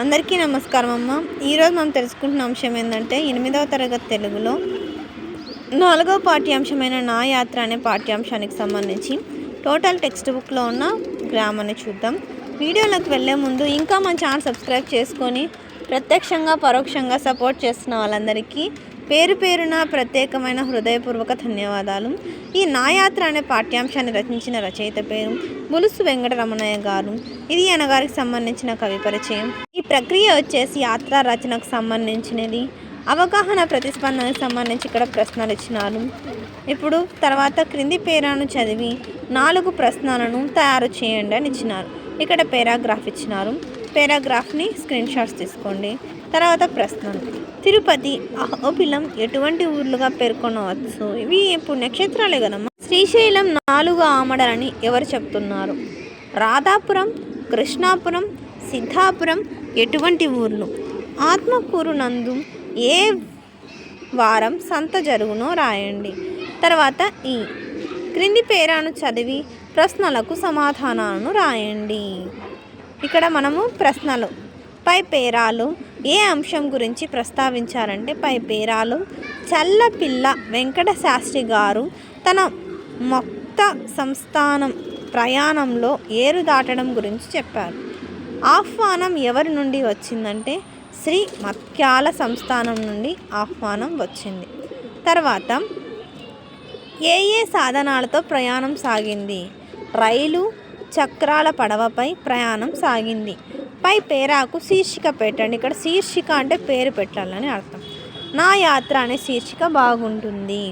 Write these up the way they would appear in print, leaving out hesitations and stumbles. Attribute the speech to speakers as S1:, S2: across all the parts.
S1: అందరికీ నమస్కారం అమ్మ. ఈరోజు మనం తెలుసుకుంటున్న అంశం ఏంటంటే 8వ తరగతి తెలుగులో 4వ పాఠ్యాంశమైన నా యాత్ర అనే పాఠ్యాంశానికి సంబంధించి టోటల్ టెక్స్ట్ బుక్లో ఉన్న గ్రామాన్ని చూద్దాం. వీడియోలోకి వెళ్ళే ముందు ఇంకా మన ఛానల్ సబ్స్క్రైబ్ చేసుకొని ప్రత్యక్షంగా పరోక్షంగా సపోర్ట్ చేస్తున్న వాళ్ళందరికీ పేరు పేరున ప్రత్యేకమైన హృదయపూర్వక ధన్యవాదాలు. ఈ నా యాత్ర అనే పాఠ్యాంశాన్ని రచించిన రచయిత పేరు బులుసు వెంకటరమణయ్య గారు. ఇది ఆయన గారికి సంబంధించిన కవి పరిచయం. ఈ ప్రక్రియ వచ్చేసి యాత్ర రచనకు సంబంధించినది. అవగాహన ప్రతిస్పందనకు సంబంధించి ఇక్కడ ప్రశ్నలు ఇచ్చినారు. ఇప్పుడు తర్వాత క్రింది పేరాను చదివి 4 ప్రశ్నలను తయారు చేయండి అని ఇచ్చినారు. ఇక్కడ పారాగ్రాఫ్ ఇచ్చినారు. పారాగ్రాఫ్ని స్క్రీన్ షాట్స్ తీసుకోండి. తర్వాత ప్రశ్నలు. తిరుపతి, అహోబిలం ఎటువంటి ఊర్లుగా పేర్కొనవచ్చు? ఇవి పుణ్యక్షేత్రాలే కదమ్మా. శ్రీశైలం 4 ఆమడలని ఎవరు చెప్తున్నారు? రాధాపురం, కృష్ణాపురం, సిద్ధాపురం ఎటువంటి ఊర్లు? ఆత్మకూరు నందు ఏ వారం సంత జరుగునో రాయండి. తర్వాత ఈ క్రింది పేరాను చదివి ప్రశ్నలకు సమాధానాలను రాయండి. ఇక్కడ మనము ప్రశ్నలు పై పేరాలు ఏ అంశం గురించి ప్రస్తావించారంటే పై పేరాలు చల్లపిల్ల వెంకట శాస్త్రి గారు తన మొక్త సంస్థానం ప్రయాణంలో ఏరు దాటడం గురించి చెప్పారు. ఆహ్వానం ఎవరి నుండి వచ్చిందంటే శ్రీ మత్క్యాల సంస్థానం నుండి ఆహ్వానం వచ్చింది. తర్వాత ఏ సాధనాలతో ప్రయాణం సాగింది? రైలు, చక్రాల పడవపై ప్రయాణం సాగింది. పై పేరాకు శీర్షిక పెట్టండి. ఇక్కడ శీర్షిక అంటే పేరు పెట్టాలని అర్థం. నా యాత్ర అనే శీర్షిక బాగుంటుంది.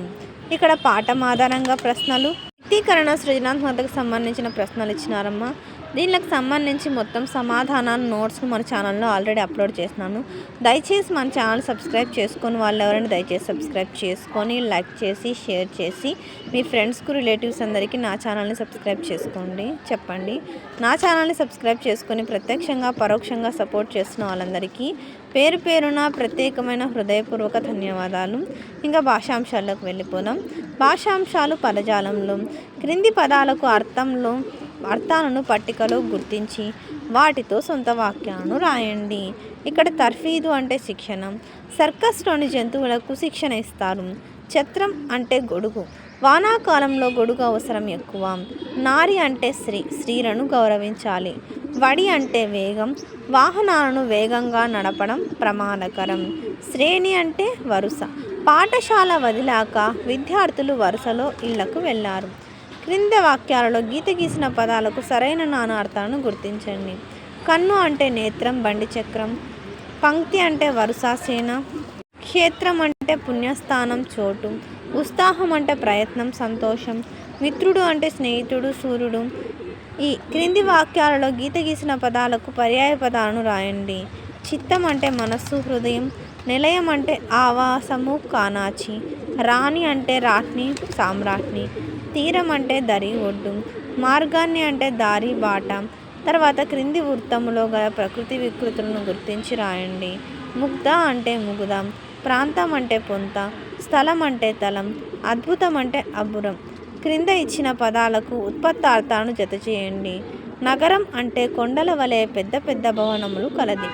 S1: ఇక్కడ పాఠం ఆధారంగా ప్రశ్నలు, వ్యక్తీకరణ, సృజనాత్మకతకు సంబంధించిన ప్రశ్నలు ఇచ్చినారమ్మా. దీనికి సంబంధించి మొత్తం సమాధానాలు నోట్స్ మన ఛానల్లో ఆల్రెడీ అప్లోడ్ చేసినాను. దయచేసి మన ఛానల్ సబ్స్క్రైబ్ చేసుకొని వాళ్ళు ఎవరైనా దయచేసి సబ్స్క్రైబ్ చేసుకొని లైక్ చేసి షేర్ చేసి మీ ఫ్రెండ్స్కు రిలేటివ్స్ అందరికీ నా ఛానల్ని సబ్స్క్రైబ్ చేసుకోండి చెప్పండి. నా ఛానల్ని సబ్స్క్రైబ్ చేసుకొని ప్రత్యక్షంగా పరోక్షంగా సపోర్ట్ చేస్తున్న వాళ్ళందరికీ పేరు పేరున ప్రత్యేకమైన హృదయపూర్వక ధన్యవాదాలు. ఇంకా భాషాంశాల్లోకి వెళ్ళిపోదాం. భాషాంశాలు పదజాలంలో క్రింది పదాలకు అర్థాలను పట్టికలో గుర్తించి వాటితో సొంత వాక్యాలను రాయండి. ఇక్కడ తర్ఫీదు అంటే శిక్షణ. సర్కస్లోని జంతువులకు శిక్షణ ఇస్తారు. ఛత్రం అంటే గొడుగు. వానాకాలంలో గొడుగు అవసరం ఎక్కువ. నారి అంటే స్త్రీలను గౌరవించాలి. వడి అంటే వేగం. వాహనాలను వేగంగా నడపడం ప్రమాదకరం. శ్రేణి అంటే వరుస. పాఠశాల వదిలాక విద్యార్థులు వరుసలో ఇళ్లకు వెళ్ళారు. క్రింద వాక్యాలలో గీత గీసిన పదాలకు సరైన నానార్థాలను గుర్తించండి. కన్ను అంటే నేత్రం, బండి చక్రం. పంక్తి అంటే వరుస, సేన. క్షేత్రం అంటే పుణ్యస్థానం, చోటు. ఉత్సాహం అంటే ప్రయత్నం, సంతోషం. మిత్రుడు అంటే స్నేహితుడు, సూర్యుడు. ఈ క్రింది వాక్యాలలో గీత గీసిన పదాలకు పర్యాయ పదాలను రాయండి. చిత్తం అంటే మనస్సు, హృదయం. నిలయం అంటే ఆవాసము, కానాచి. రాణి అంటే రాజ్ఞి, సామ్రాజ్ఞి. తీరం అంటే దరి, ఒడ్డు. మార్గాన్ని అంటే దారి, బాట. తర్వాత క్రింది వృత్తములో గల ప్రకృతి వికృతులను గుర్తించి రాయండి. ముగ్ధ అంటే ముగుదం. ప్రాంతం అంటే పొంత. స్థలం అంటే తలం. అద్భుతం అంటే అబ్బురం. క్రింద ఇచ్చిన పదాలకు ఉత్పత్తార్థాలను జత చేయండి. నగరం అంటే కొండల వలె పెద్ద పెద్ద భవనములు కలది.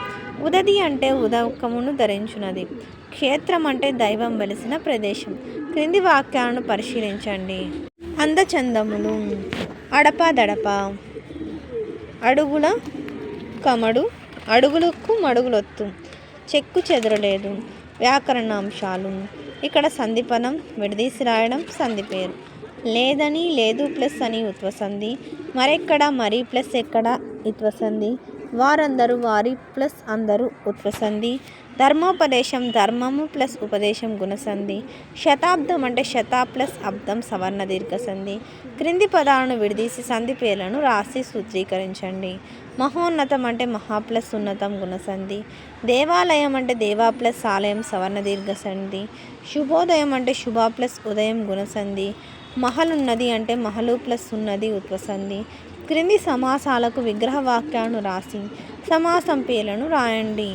S1: ఉదది అంటే ఉదకమును ధరించున్నది. క్షేత్రం అంటే దైవం వెలిసిన ప్రదేశం. క్రింది వాక్యాలను పరిశీలించండి. అందచందములు. అడపాదడప. అడుగుల కమడు. అడుగులకు మడుగులొత్తు. చెక్కు చెదరలేదు. వ్యాకరణాంశాలు. ఇక్కడ సంధిపదం విడదీసి రాయడం సంధి పేరు. లేదని, లేదు ప్లస్ అని ఉత్వసంధి. మరెక్కడ, మరి ప్లస్ ఎక్కడ ఇత్వసంధి. వారందరూ, వారి ప్లస్ అందరూ ఉత్వసంధి. ధర్మోపదేశం ధర్మము ప్లస్ ఉపదేశం గుణసంధి. శతాబ్దం అంటే శత ప్లస్ అబ్దం సవర్ణ దీర్ఘసంధి. క్రింది పదాలను విడదీసి సంధి పేర్లను రాసి సూత్రీకరించండి. మహోన్నతం అంటే మహా ప్లస్ ఉన్నతం గుణసంధి. దేవాలయం అంటే దేవా ప్లస్ ఆలయం సవర్ణ దీర్ఘసంధి. శుభోదయం అంటే శుభ ప్లస్ ఉదయం గుణసంధి. మహలున్నది అంటే మహలు ప్లస్ ఉన్నది ఉత్వసంధి. క్రింది సమాసాలకు విగ్రహ వాక్యాలను రాసి సమాసం పేర్లను రాయండి.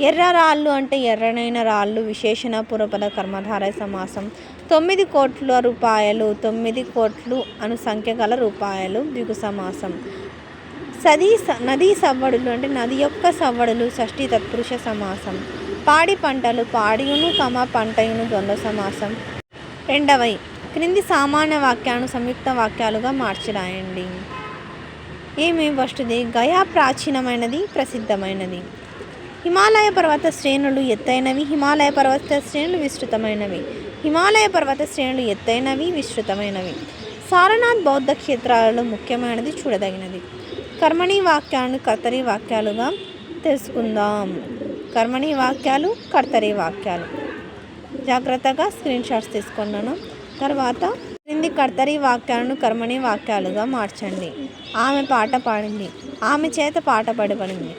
S1: ఎర్ర రాళ్ళు అంటే ఎర్రనైన రాళ్ళు విశేషణ పూర్వపద కర్మధారయ సమాసం. 9 కోట్ల రూపాయలు 9 కోట్లు అను సంఖ్య గల రూపాయలు ద్విగు సమాసం. నదీ సవ్వడులు అంటే నది యొక్క సవ్వడులు షష్ఠి తత్పురుష సమాసం. పాడి పంటలు పాడియును పంటయును ద్వంద్వ సమాసం. రెండవది క్రింది సామాన్య వాక్యాలను సంయుక్త వాక్యాలుగా మార్చి రాయండి. ఫస్ట్ది గయా ప్రాచీనమైనది, ప్రసిద్ధమైనది. హిమాలయ పర్వత శ్రేణులు ఎత్తైనవి, హిమాలయ పర్వత శ్రేణులు విస్తృతమైనవి. హిమాలయ పర్వత శ్రేణులు ఎత్తైనవి, విస్తృతమైనవి. సారనాథ్ బౌద్ధ క్షేత్రాలలో ముఖ్యమైనది, చూడదగినది. కర్మణీ వాక్యాలను కర్తరీ వాక్యాలుగా తెలుసుకుందాం. కర్మణీ వాక్యాలు, కర్తరీ వాక్యాలు. జాగ్రత్తగా స్క్రీన్ షాట్స్ తీసుకున్నాను. తర్వాత క్రింది కర్తరీ వాక్యాలను కర్మణీ వాక్యాలుగా మార్చండి. ఆమె పాట పాడింది, ఆమె చేత పాట పాడబడింది.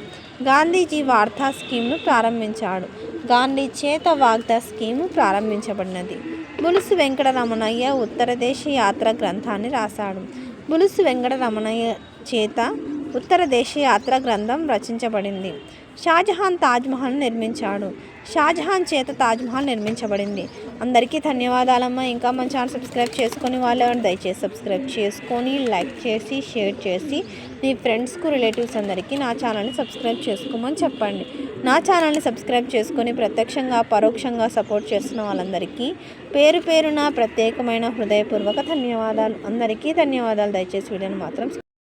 S1: గాంధీజీ వార్తా స్కీమ్ను ప్రారంభించాడు. గాంధీ చేత వార్తా స్కీము ప్రారంభించబడినది. బులుసు వెంకటరమణయ్య ఉత్తరదేశ యాత్ర గ్రంథాన్ని రాశాడు. బులుసు వెంకటరమణయ్య చేత ఉత్తరదేశ యాత్ర గ్రంథం రచించబడింది. షాజహాన్ తాజ్మహల్ నిర్మించాడు. షాజహాన్ చేత తాజ్మహల్ నిర్మించబడింది. అందరికీ ధన్యవాదాలమ్మా. ఇంకా మన ఛానల్ సబ్స్క్రైబ్ చేసుకొని వాళ్ళు దయచేసి సబ్స్క్రైబ్ చేసుకొని లైక్ చేసి షేర్ చేసి మీ ఫ్రెండ్స్కు రిలేటివ్స్ అందరికీ నా ఛానల్ని సబ్స్క్రైబ్ చేసుకోమని చెప్పండి. నా ఛానల్ని సబ్స్క్రైబ్ చేసుకొని ప్రత్యక్షంగా పరోక్షంగా సపోర్ట్ చేస్తున్న వాళ్ళందరికీ పేరు పేరున ప్రత్యేకమైన హృదయపూర్వక ధన్యవాదాలు. అందరికీ ధన్యవాదాలు. దయచేసి వీడియోని మాత్రం